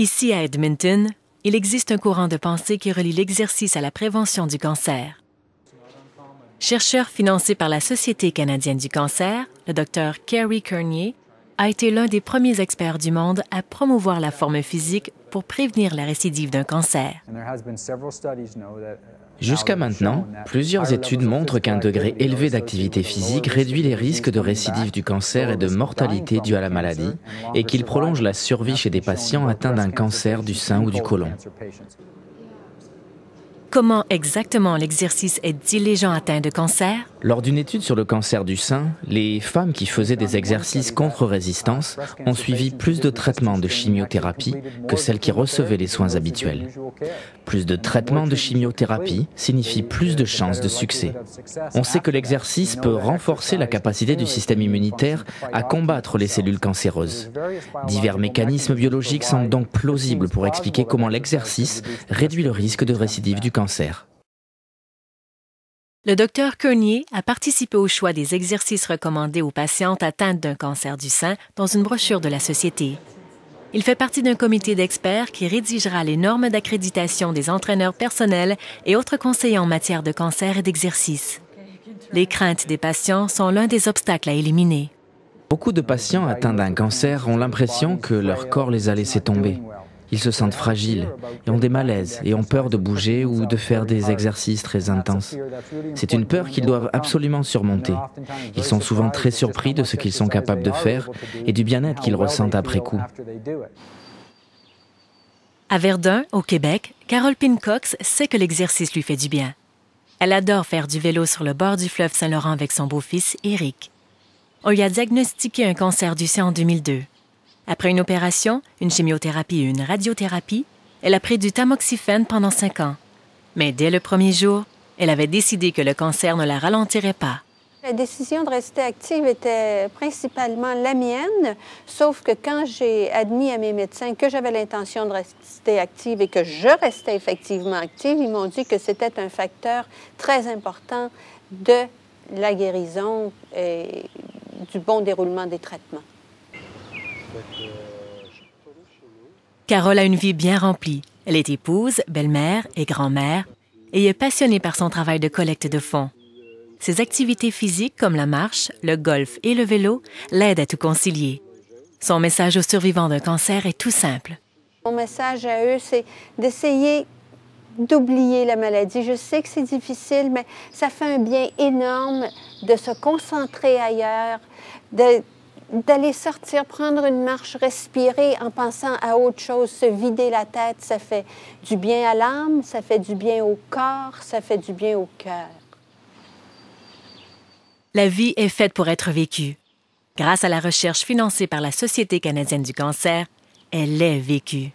Ici à Edmonton, il existe un courant de pensée qui relie l'exercice à la prévention du cancer. Chercheur financé par la Société canadienne du cancer, le Dr Kerry Kearney a été l'un des premiers experts du monde à promouvoir la forme physique pour prévenir la récidive d'un cancer. Jusqu'à maintenant, plusieurs études montrent qu'un degré élevé d'activité physique réduit les risques de récidive du cancer et de mortalité due à la maladie, et qu'il prolonge la survie chez des patients atteints d'un cancer du sein ou du côlon. Comment exactement l'exercice aide-t-il les gens atteints de cancer? Lors d'une étude sur le cancer du sein, les femmes qui faisaient des exercices contre résistance ont suivi plus de traitements de chimiothérapie que celles qui recevaient les soins habituels. Plus de traitements de chimiothérapie signifie plus de chances de succès. On sait que l'exercice peut renforcer la capacité du système immunitaire à combattre les cellules cancéreuses. Divers mécanismes biologiques semblent donc plausibles pour expliquer comment l'exercice réduit le risque de récidive du cancer. Le Dr Kearney a participé au choix des exercices recommandés aux patientes atteintes d'un cancer du sein dans une brochure de la Société. Il fait partie d'un comité d'experts qui rédigera les normes d'accréditation des entraîneurs personnels et autres conseillers en matière de cancer et d'exercice. Les craintes des patients sont l'un des obstacles à éliminer. Beaucoup de patients atteints d'un cancer ont l'impression que leur corps les a laissés tomber. Ils se sentent fragiles et ont des malaises et ont peur de bouger ou de faire des exercices très intenses. C'est une peur qu'ils doivent absolument surmonter. Ils sont souvent très surpris de ce qu'ils sont capables de faire et du bien-être qu'ils ressentent après coup. À Verdun, au Québec, Carole Pincox sait que l'exercice lui fait du bien. Elle adore faire du vélo sur le bord du fleuve Saint-Laurent avec son beau-fils, Éric. On lui a diagnostiqué un cancer du sein en 2002. Après une opération, une chimiothérapie et une radiothérapie, elle a pris du tamoxifène pendant 5 ans. Mais dès le premier jour, elle avait décidé que le cancer ne la ralentirait pas. La décision de rester active était principalement la mienne, sauf que quand j'ai admis à mes médecins que j'avais l'intention de rester active et que je restais effectivement active, ils m'ont dit que c'était un facteur très important de la guérison et du bon déroulement des traitements. Carole a une vie bien remplie. Elle est épouse, belle-mère et grand-mère et est passionnée par son travail de collecte de fonds. Ses activités physiques comme la marche, le golf et le vélo l'aident à tout concilier. Son message aux survivants d'un cancer est tout simple. Mon message à eux, c'est d'essayer d'oublier la maladie. Je sais que c'est difficile, mais ça fait un bien énorme de se concentrer ailleurs, d'aller sortir, prendre une marche, respirer en pensant à autre chose, se vider la tête. Ça fait du bien à l'âme, ça fait du bien au corps, ça fait du bien au cœur. La vie est faite pour être vécue. Grâce à la recherche financée par la Société canadienne du cancer, elle est vécue.